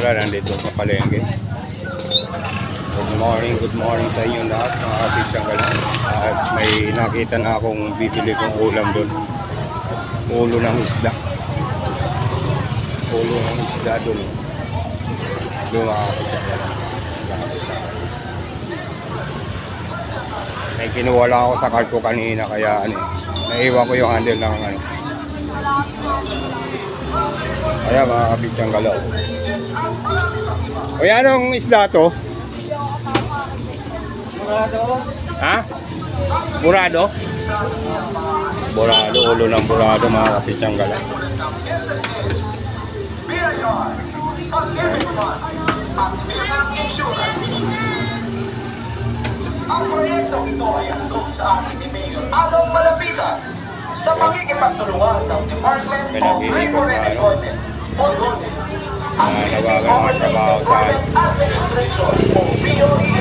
Gala, nandito sa palengke. Good morning sa inyo lahat mga kapisyang Gala. At may nakita na akong bibili kong ulam doon. Ulo ng isda. Ulo ng isda doon. Doon mga kapisyang Gala. May kinuwala ako sa card ko kanina kaya naiwan ko yung handle ng Kaya mga kapisyang Gala. O yan, anong isda to? Burado. Ha? Burado? Burado, ulo ng burado mga kapisyang Gala. Ang proyektong ito ay handog sa ating ni Mayor Adong Malapitan sa pagkikipagtulungan ng Department of Labor and Employment o DOLE ang nawagan ng trabaho sa Administration o POE.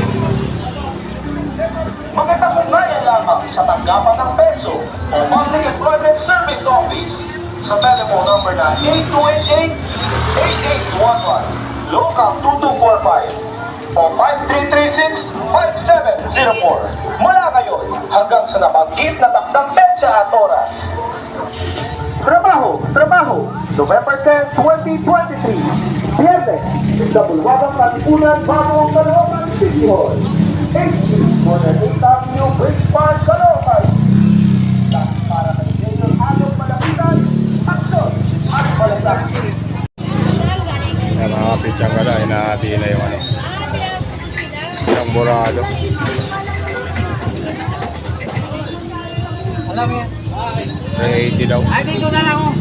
Magkatagugnayan lamang sa tanggapan ng peso o Public Employment Service Office sa telephone number na 8288-8811, local 2245 o 5336-5704 mula ngayon hanggang sa nabanggit na takdang petsa at oras. Trabaho, November 10, 2023, Viernes, sa Bulwagang Katipunan, Bagong Caloocan City Hall. HQ, 108 Avenue, Bridge Park, Caloocan. Para kay Mayor Adong Malapitan, aksyon at malasakit. Yan mga kapisyang Gala, hinahati na yung yung burado. Alam mo yan. 380 daw. Ay, dito na lang oh.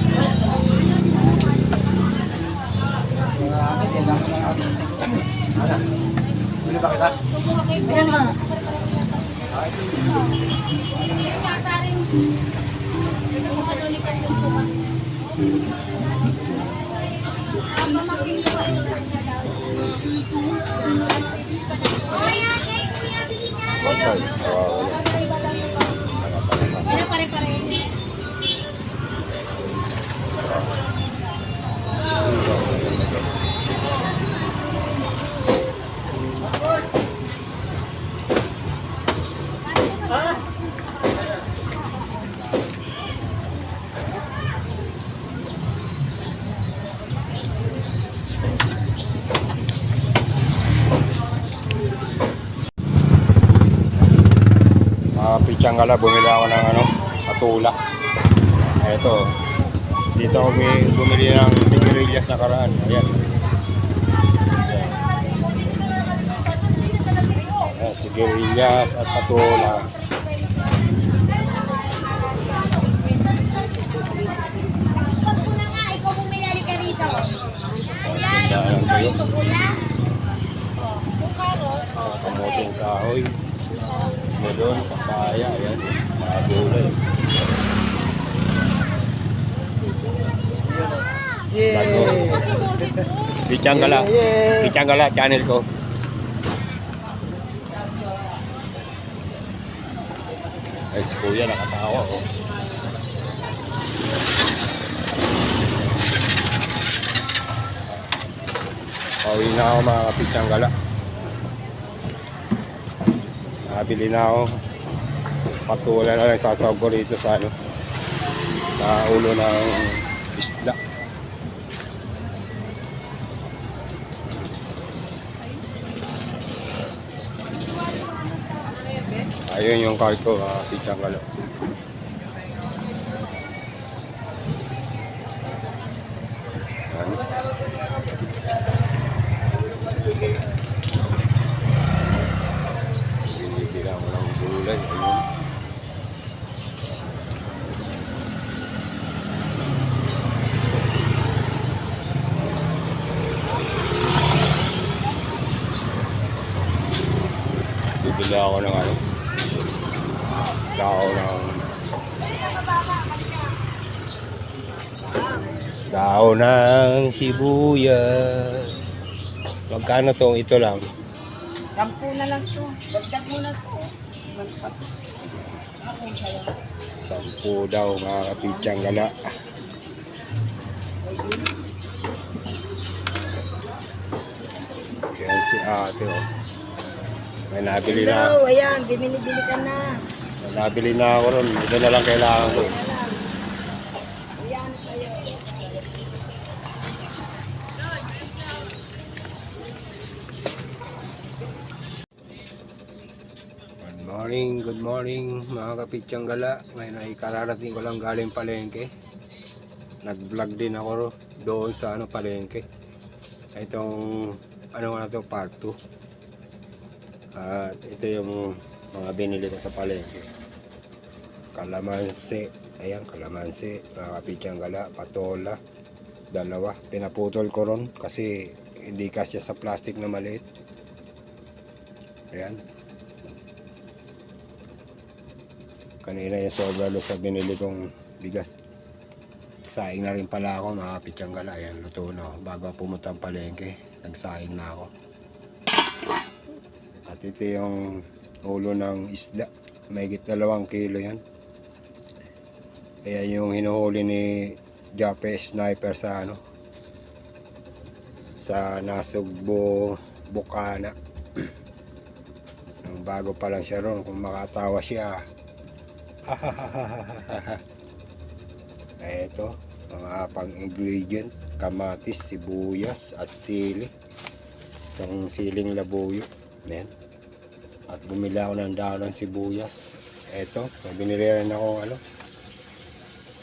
Bili ba kita? Ayan nga. Pichang Gala, bumili ako ng patula. Ito. Dito ako bumili ng sigarilyas na karaan. Ayan. Ayan, sigarilyas at patula. Kamuting kahoy. Melon, papaya, ayan, mga gulay. Pichang Gala, Pichang Gala, channel ko. Ay, si Kuya nakatawa oh. Pauwi na ako mga Pichang Gala. Nabili na ako. Patula na lang sasawag ko rito sa sa ulo ng isda. Ayun yung car ko, Pichang Gala. Binibilang ko ng gulay. Ayun. Bibili ako ng daon ng sibuyas. Magkano tong ito lang? 10 na lang to. Dagdag mo na to. 10 daw mga Pichang Gala. Yan si ate, oh. May nabili na. Hello, ayan, bimili-bili ka na. May nabili na ako ron. Ito na lang kailangan ko. Ayan na lang. Ayan sa'yo. Good morning mga kapitsang gala. Ngayon ay kararating ko lang galing palengke. Nag-vlog din ako doon sa palengke. Itong na to, part 2. At ito yung mga binili ko sa palengke. Kalamansi, ayan kalamansi, mga kapitsang gala, patola, dalawa. Pinaputol ko ron kasi hindi kasya sa plastic na maliit. Ayan. Kanina yung sobra sa binili kong bigas. Saing na rin pala ako mga kapitsang gala. Ayan, luto na ako. Bago pumunta ang palengke, nagsaing na ako. At ito yung ulo ng isda. Mahigit 2 kilo yan. Ayan yung hinuhuli ni Jape Sniper sa sa Nasugbo, Bukana. Bago pa lang siya ron, kung makatawa siya. Ito, mga pang-ingredient, kamatis, sibuyas at sili. Itong siling labuyo. Ayan. At bumili ako ng dahon ng sibuyas. Ito, binili rin ako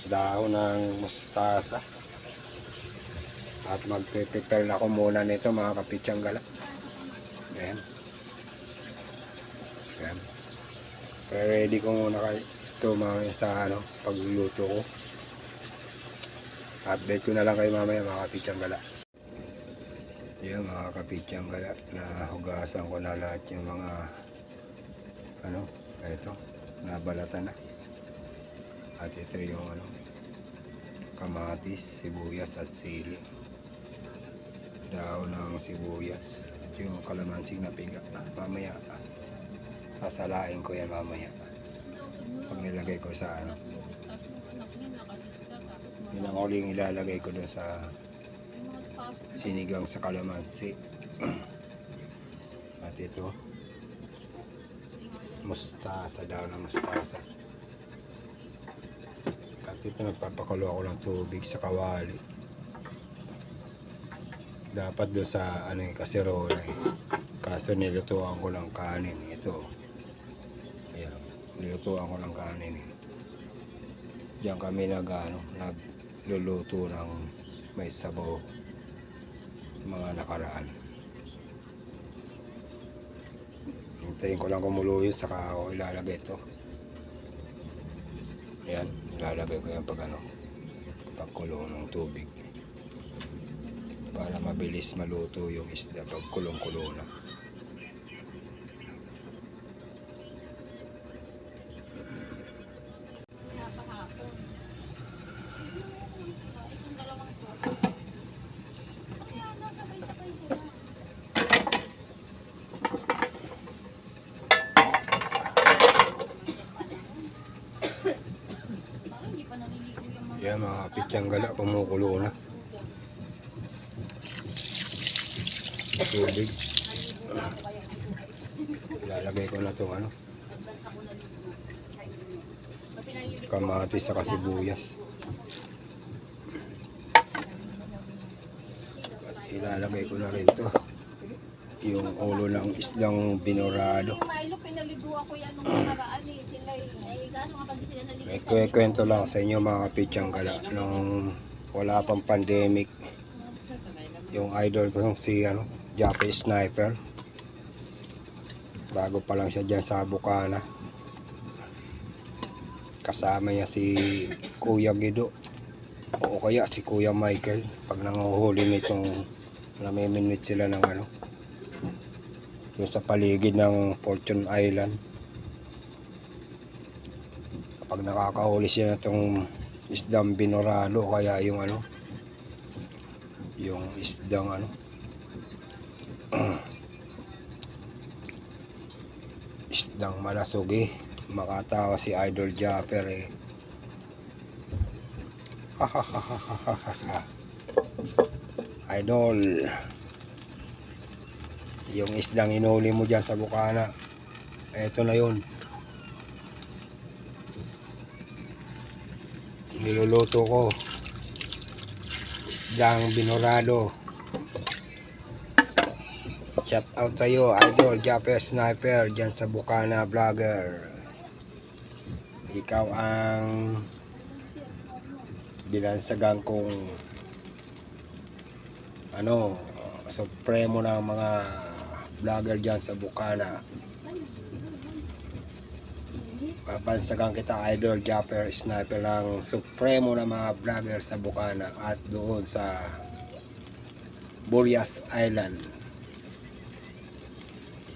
dahon ng mustasa. At magpe-prepare na ako muna nito mga kapitsang gala. Ayan. Ayan. Ready ko muna ito mamaya sa pagluluto ko. Update ko na lang kayo mamaya mga kapitsang gala. Yan mga kapitsang gala, nahugasan ko na lahat yung mga ito, nabalatan na. At ito yung kamatis, sibuyas at sili. Dahon ng sibuyas. At yung kalamansing na piga. Mamaya sasalain ko yan mamaya. Pag nilagay ko sa yun ang uling ilalagay ko doon sa sinigang sa kalamansi. At ito mustasa, daw ng mustasa. At ito nagpapakulo ako ng tubig sa kawali. Dapat doon sa kaserola kaso nilutuan ko ng kanin. Ito ayan, nilutuan ko ng kanin. Diyan kami nagluluto ng may sabaw mga nakaraan. Hintayin ko lang kumulo yun, saka ako ilalagay ito. Ayan, ilalagay ko yan pagkulo ng tubig para mabilis maluto yung isda pag kulong-kulo na. Yan mga kapitsang gala, kumukulo na. Tubig. Ilalagay ko na itong kamatis sa sibuyas. At ilalagay ko na rin ito yung ulo ng isdang binorado. May kwento lang sa inyo mga kapitsang gala. Nung wala pang pandemic, yung idol ko si Jape Sniper, bago pa lang siya dyan sa Bukana, kasama niya si Kuya Gido o kaya si Kuya Michael. Pag nanguhuli nitong namiminute sila ng yung sa paligid ng Fortune Island, pag nakakahuli siya itong isdang binorado kaya yung yung isdang isdang malasugi, makatawa si Idol Japper Idol. Yung isdang inuli mo dyan sa bukana, eto na yun. Niluluto ko isdang binorado. Shout out sa'yo, Idol Japper Sniper dyan sa Bukana Vlogger. Ikaw ang binansagan kong supremo ng mga vlogger dyan sa Bukana. Papansagan kita, Idol Japper Sniper, ng supremo ng mga vlogger sa Bukana at doon sa Burias Island.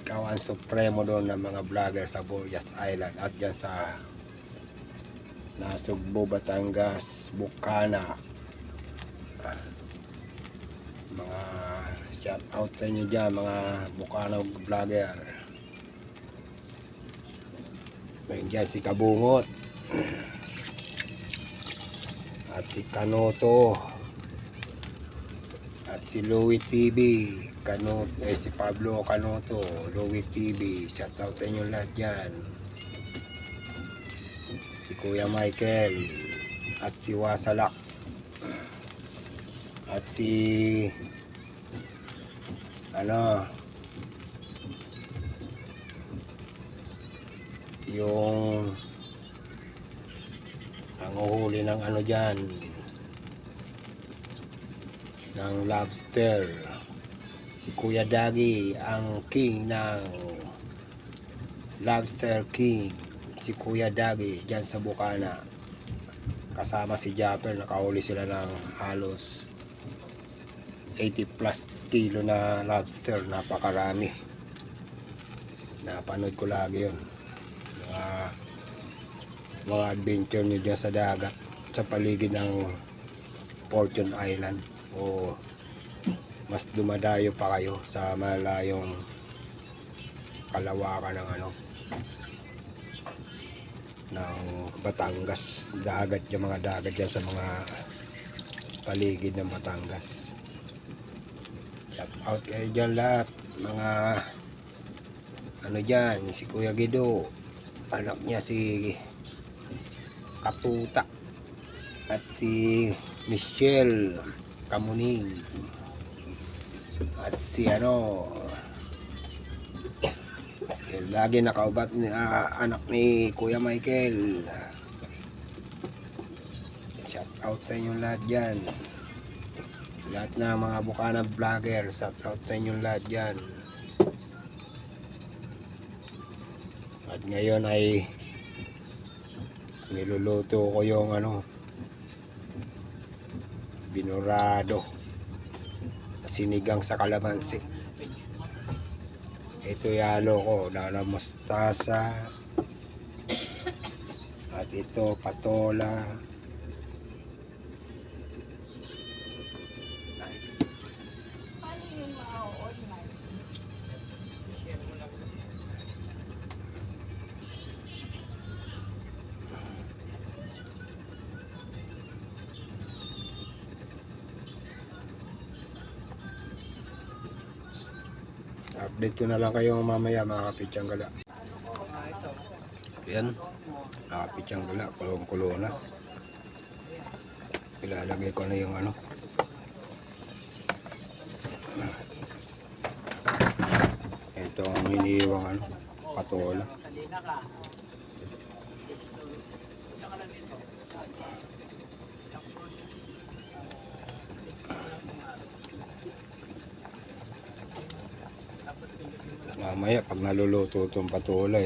Ikaw ang supremo doon ng mga vlogger sa Burias Island at dyan sa Nasugbo, Batangas, Bukana. Mga shout out sa inyo dyan, mga Bukana vlogger. May dyan si Kabungot at si Kanoto at si Louie TV. Si Pablo Canoto, Louie TV, shout out sa inyo lahat dyan. Si Kuya Michael at si Wasalak at si yung ang uhuli ng dyan ng lobster, si Kuya Dagi, ang king ng lobster king, si Kuya Dagi dyan sa Bukana. Kasama si Japper, nakahuli sila ng halos 80 plus kilo na lobster. Napakarami. Napanood ko lagi yun, mga adventure nyo dyan sa dagat sa paligid ng Fortune Island, o mas dumadayo pa kayo sa malayong kalawakan ng Batangas. Dagat, yung mga dagat dyan sa mga paligid ng Batangas. Shout out kayo dyan lahat, mga dyan, si Kuya Guido, anak niya si Katuta, at si Michelle Kamuning, at si yung lagi nakaubat ni anak ni Kuya Michael. Shout out sa inyo lahat dyan, lahat na mga Bukana vlogger. Shout out sa inyo lahat dyan. At ngayon ay niluluto ko yung binorado, sinigang sa kalamansi. Ito yalo ko, dala mustasa, at ito patola, update ko na lang kayo mamaya mga kapitsang gala. Yan, mga kapitsang gala, kulong-kulo na. Ilalagay ko na yung ito ang iniiwang patola. Mamaya pag naluluto itong patola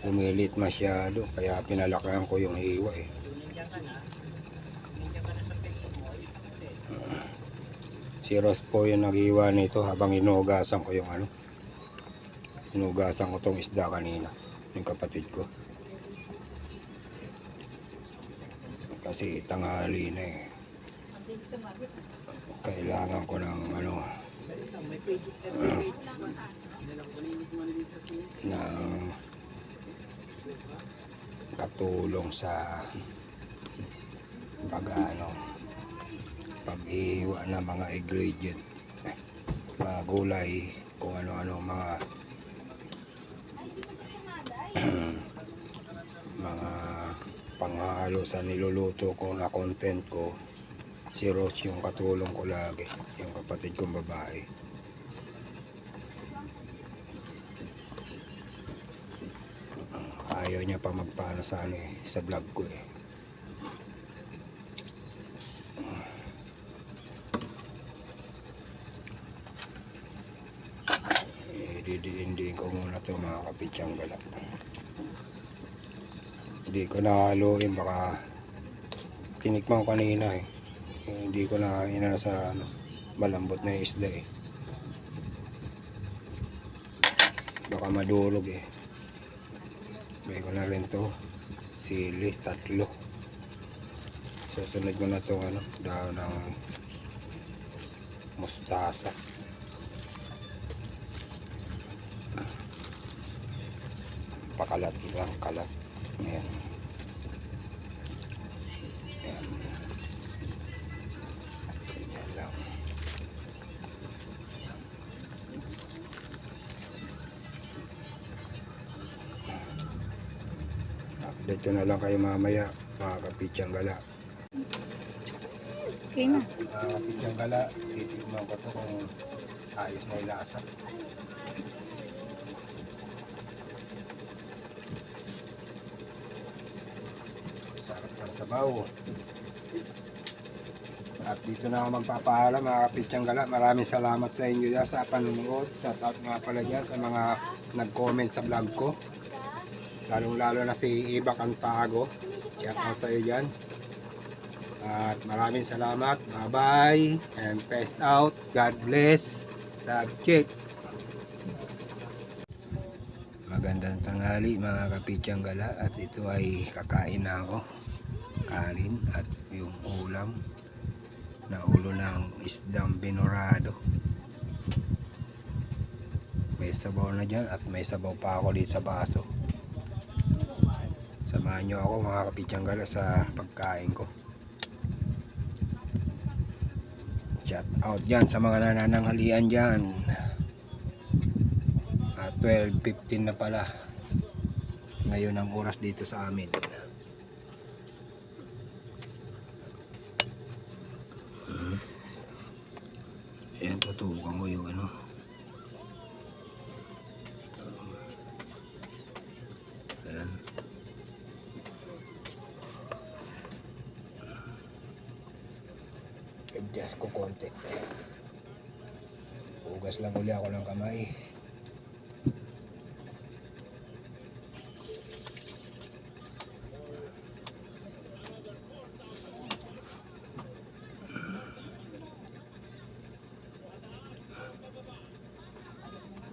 pumilit masyado, kaya pinalakihan ko yung hiwa Si Ross po yung naghiwa nito habang inugasan ko yung inugasan ko tong isda kanina, yung kapatid ko, kasi tanghali na kailangan ko ng ng katulong sa pag-iwa ng mga ingredient, mga gulay kung ano-ano mga mga panghalo sa niluluto ko na content ko. Si Rose yung katulong ko lagi, yung kapatid kong babae. Ayaw niya pa magpaano sa ano eh, sa vlog ko eh. Didiin ko muna to mga kapitsang gala. Hindi ko nahaluin, baka tinikman ko kanina eh. Hindi ko na inano sa ano, malambot na isda eh. Baka madurog eh. May ko na rin to sili, 3. Susunod ko na to ano, daw ng mustasa. Pakalat lang, kalat. Ayan. Ayan. Ayan lang. Update ko na lang kayo mamaya, mga kapitsang gala. Okay na. Mga kapitsang gala, titignan ko to kung ayos na yung lasa. Sarap ng sabaw. At dito na ako magpapaalam mga kapitsang gala. Maraming salamat sa inyo dyan sa panunood. Shout out nga pala dyan sa mga nag-comment sa vlog ko. Lalong lalo na si Iba Cantago. Shout out sa iyo dyan. At maraming salamat. Bye bye and peace out. God bless. Love, check. Magandang tanghali mga kapitsang gala. At ito ay kakain na ako. Kanin at yung ulam na ulo ng isdang binorado. May sabaw na dyan at may sabaw pa ako dito sa baso. Samahan nyo ako mga kapitsang gala sa pagkain ko. Shout out dyan sa mga nanananghalian dyan. 12:15 na pala ngayon ang oras dito sa amin. Ayan, tutubukan ko yung ano. Ayan. Adjust ko konti. Hugas lang uli ako ng kamay.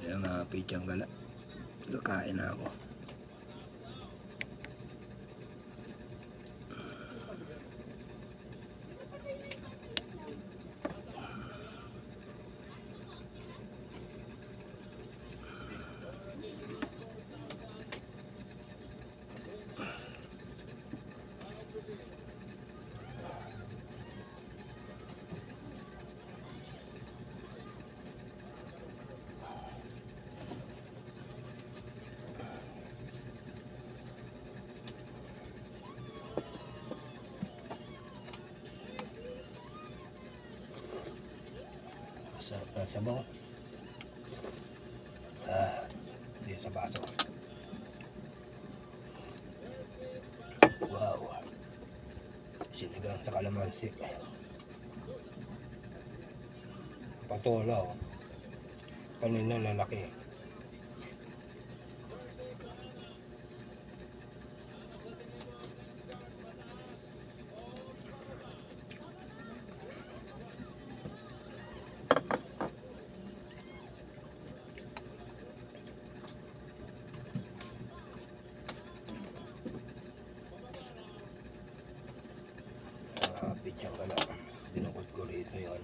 Ayan mga kapitsang gala. Kakain na ako. Sarap na sabaw. Dito sa baso. Wow. Sinigang sa kalamansi. Patola oh. Kanina lalaki. Pitsang ka lang. Binukod ko rito yun.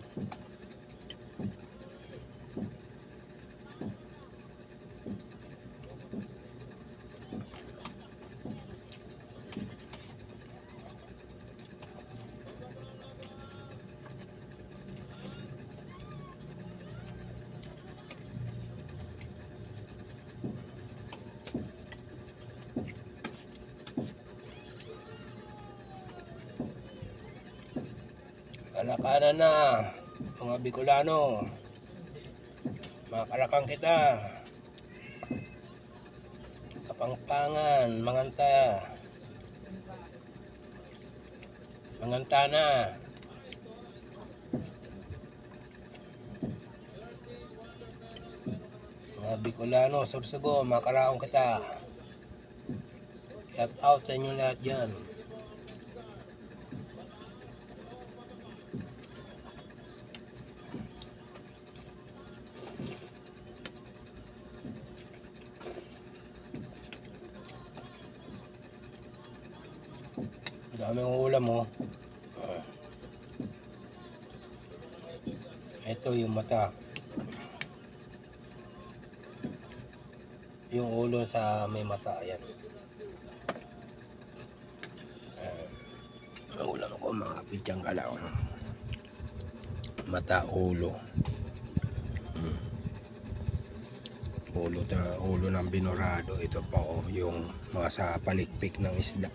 Kalakanan na, mga Bicolano. Makalakang kita. Kapangpangan, manganta. Manganta na. Mga Bicolano, Sorsogon, makaraong kita. Shout out sa inyo lahat dyan. Daming ulam mo. Ito yung mata. Yung ulo sa may mata. Ayan. Ang ulam ko mga pityang galaw. Mata, ulo. Ulo ng binorado. Ito pa yung mga sa palikpik ng isda.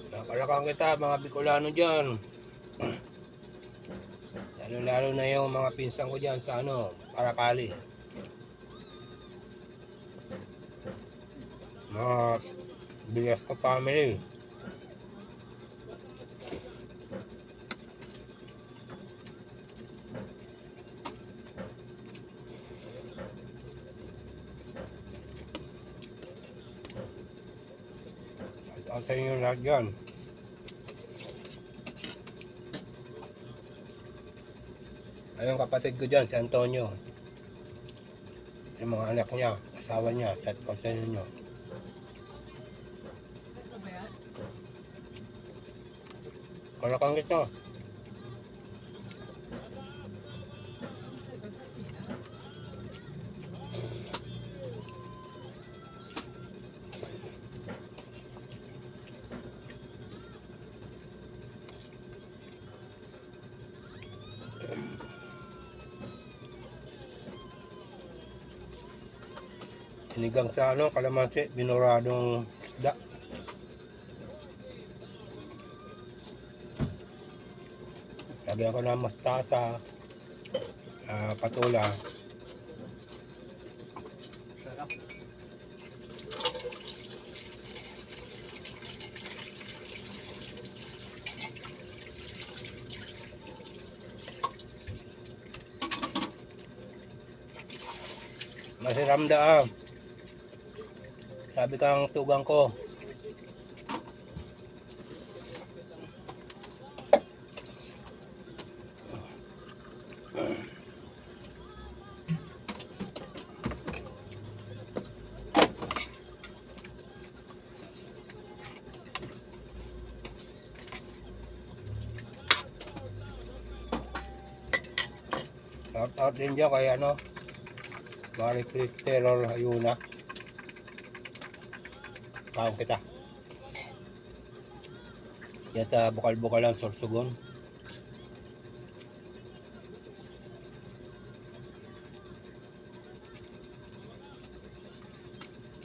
Nakalakang kita mga Bicolano dyan. Lalo na yung mga pinsan ko dyan sa Paracali. Mga Bilasco family. At sa inyo lahat dyan. Ayun kapatid ko dyan, si Antonio. Yung mga anak niya, asawa niya, chat ko sa inyo. Kalakang ito. Sinigang sa kalamansi, binoradong isda. Lagyan ko ng mustasa, patula. Sarap. Masiramda sabi kang tugang ko. Shout out din dyan kay Mari Terror Ayuna. Kaon kita. Yan sa bukal-bukal ang Sorsogon.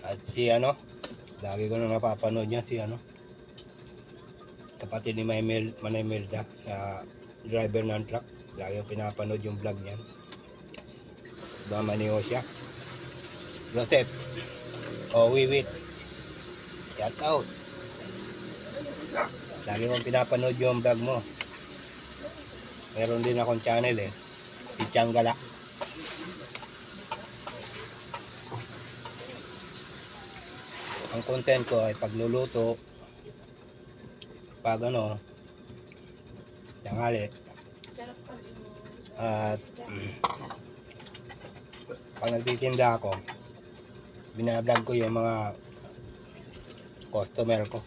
At si lagi ko na napapanood niya si kapatid ni Manay Melda, na driver ng truck. Lagi yung pinapanood yung vlog niyan. Mama ni Osha. Joseph. Wiwit. Shout out. Lagi mong pinapanood yung vlog mo. Meron din akong channel Pichang Gala. Ang content ko ay pagluluto, pag tanghali, at pag nagtitinda ako, binablog ko yung mga customer ko.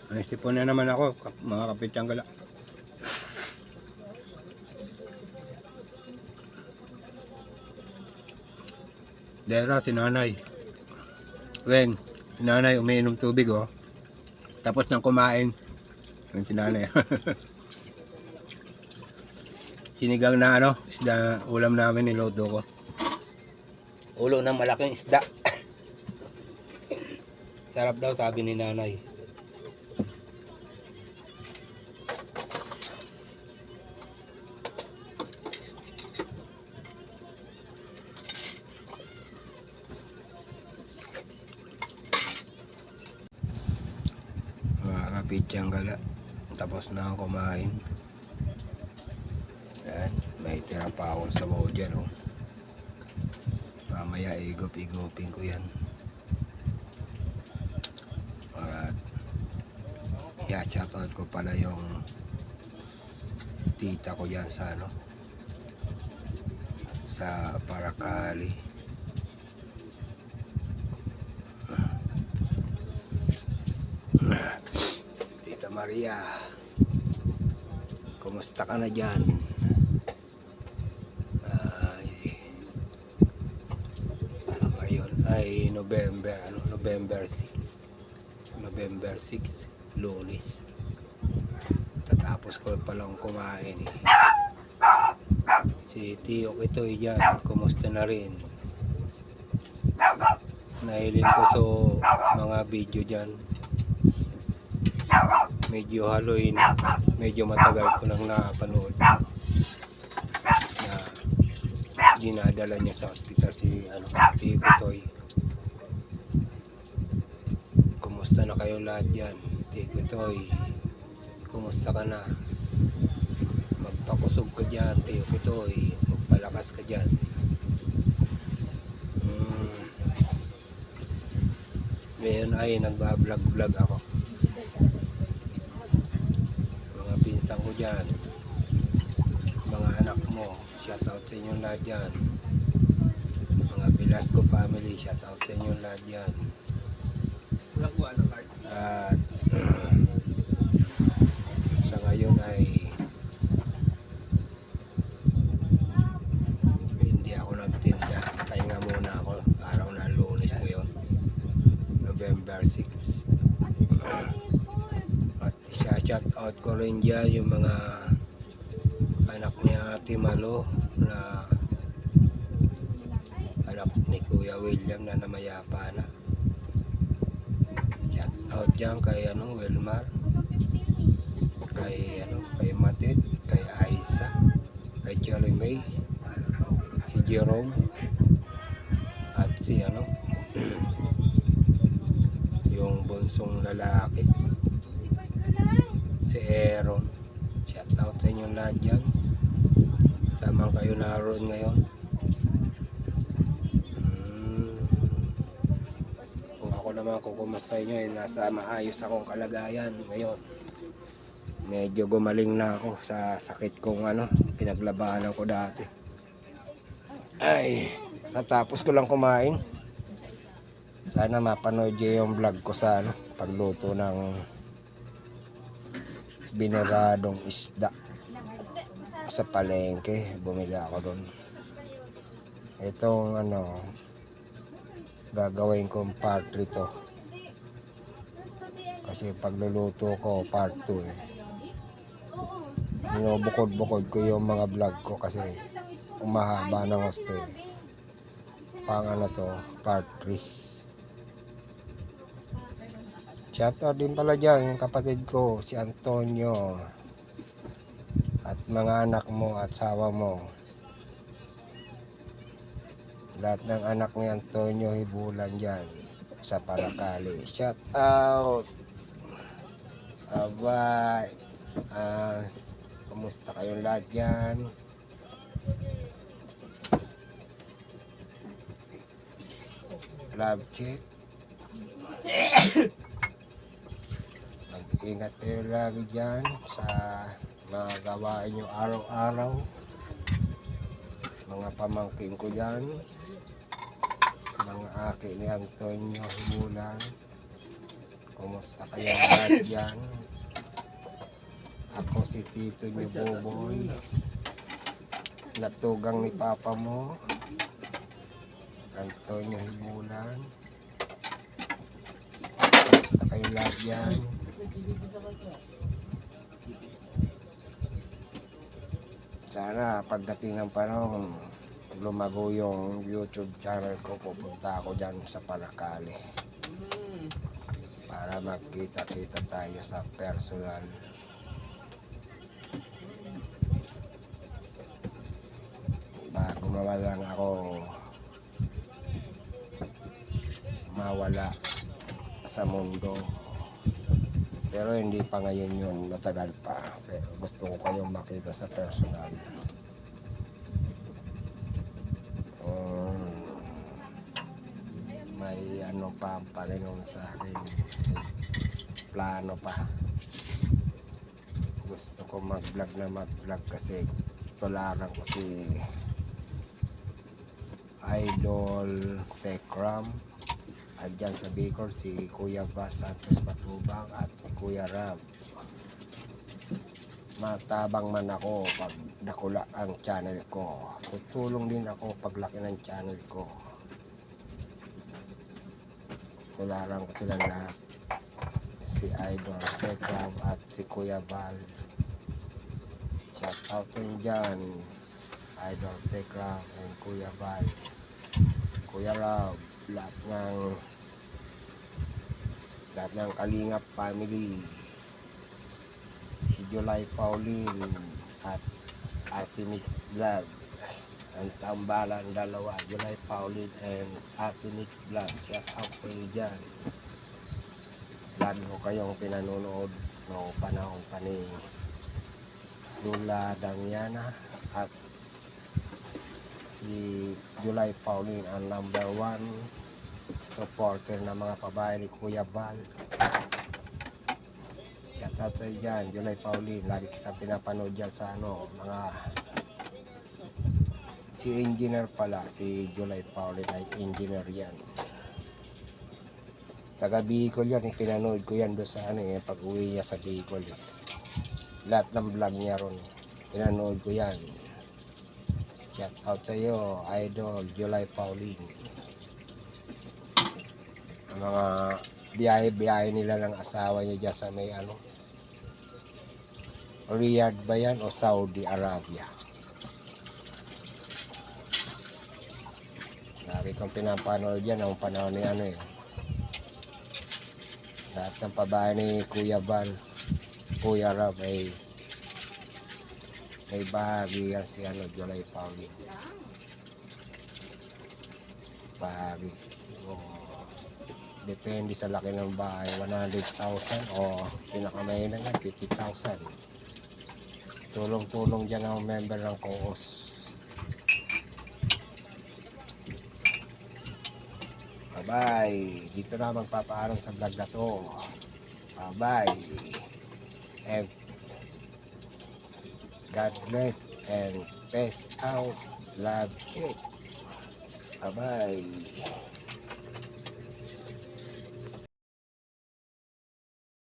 Ay, sipon na naman ako, mga Kapitang Gala. Dera, si nanay. Weng, si nanay umiinom tubig Tapos nang kumain, yung si nanay. Sinigang na isda, ulam namin nilodo ko. Ulo ng malaking isda. Sarap daw, sabi ni nanay. Pichang Gala, tapos na ako kumain. Yan, may tira pa ako sa bawo dyan mamaya igop-igopin ko yan. Alright, shoutout ko pala yung tita ko dyan sa sa Paracali. Maria, kumusta ka na dyan? Ngayon ay November 6 Lunes. Tatapos ko palang kumain Si Tio Kitoy dyan, kumusta na rin? Nahiling ko sa mga video dyan. Medyo Halloween, medyo matagal ko nang napanood na dinadala niya sa ospital si Tio Kitoy. Kumusta na kayo lahat dyan? Tio Kitoy, kumusta ka na? Magpakusog ka dyan, Tio Kitoy, magpalakas ka dyan. Ngayon ay nagbablog ako. Ko dyan, mga anak mo, shoutout sa inyong lahat dyan. Mga Velasco family, shoutout sa inyong lahat dyan. At sa ngayon ay hindi ako nagtinda, pahinga muna ako. Araw na Lunes ngayon, November 6. Shout out ko rin dyan yung mga anak ni Ate Malo, na anak ni Kuya William na namayapa na. Shout out dyan kay Wilmar, kay Matid, kay Aisa, kay Charlie May, si Jerome, at si yung bunsong lalaki, si Aaron. Shout out sa inyong lahat dyan. Samang kayo naroon ngayon. Kung ako naman kukumusta nyo nasa maayos akong kalagayan ngayon. Medyo gumaling na ako sa sakit kong pinaglabanan ko dati. Ay, natapos ko lang kumain. Sana mapanood nyo yung vlog ko sa pagluto ng binaradong isda sa palengke. Bumili ako doon. Itong gagawin kong part 3 to, kasi pagluluto ko part 2 Binubukod-bukod ko yung mga vlog ko kasi umahaba ng gusto eh. Pang ano to, part 3. Shoutout din pala dyan yung kapatid ko, si Antonio. At mga anak mo at sawa mo. Lahat ng anak ni Antonio Hibulan dyan sa Paracali. Shoutout! Bye! Kumusta kayong lahat dyan? Love check. Mag-ingat kayo lagi dyan sa mga gawain nyo araw-araw. Mga pamangkin ko dyan, mga aki ni Antonio Hibulan. Kumusta kayo lahat dyan? Ako si Tito niyo Boboy, natugang ni Papa mo, Antonio Hibulan. Kumusta kayo lahat dyan? Sana pagdating ng panahon, lumago yung YouTube channel ko, pupunta ako dyan sa Paracali para magkita-kita tayo sa personal. Bago mawalan ako, mawala sa mundo. Pero hindi pa ngayon yun, matagal pa. Pero gusto ko kayong makita sa personal. May ano pa ang Panginoon sa akin. Plano pa. Gusto ko mag-vlog na mag-vlog kasi tularan ko si Idol Tekram. At dyan sa Bicol, si Kuya Val Santos Patubang at si Kuya Rab. Matabang man ako pag nakula ang channel ko. Tutulong din ako paglaki ng channel ko. Tularan ko sila lahat. Si Idol Tekram at si Kuya Val. Shout out din dyan. Idol Tekram and Kuya Val. Kuya Rab. Lahat ng Kalingap family, si July Pauline at Artemis Vlog, ang tambalan dalawa, July Pauline and Artemis Vlog. Shout out kayo dyan. Lalo ko kayong pinanonood noong panahon pa ni Lula Damiana at si July Pauline ang number 1 supporter ng mga pabahay ni Kuya Val. Shout out tayo dyan, July Pauline. Lagi kita pinapanood dyan sa ano, mga si engineer pala, si July Pauline ay engineer yan. Taga Bicol yan, pinanood ko yan doon sa ano pag uwi niya sa Bicol. Lahat ng vlog niya ron, pinanood ko yan. Shout out sa iyo, Idol July Pauline. Ang mga biyahe-biyahe nila ng asawa niya dyan sa may ano, Riyadh ba yan o Saudi Arabia? Lagi kong pinapanood yan ang panahon ni ano lahat ng pabahay ni Kuya Val, Kuya Rab ay may bahagi yan si ano, July Pauline. Bahagi. Depende sa laki ng bahay, 100,000 o pinakamahina nga 50,000. Tulong-tulong dyan ang member ng COOS. Bye-bye. Dito na magpapaalam sa vlog na to. Bye-bye. And God bless and peace out. Love it. Bye-bye.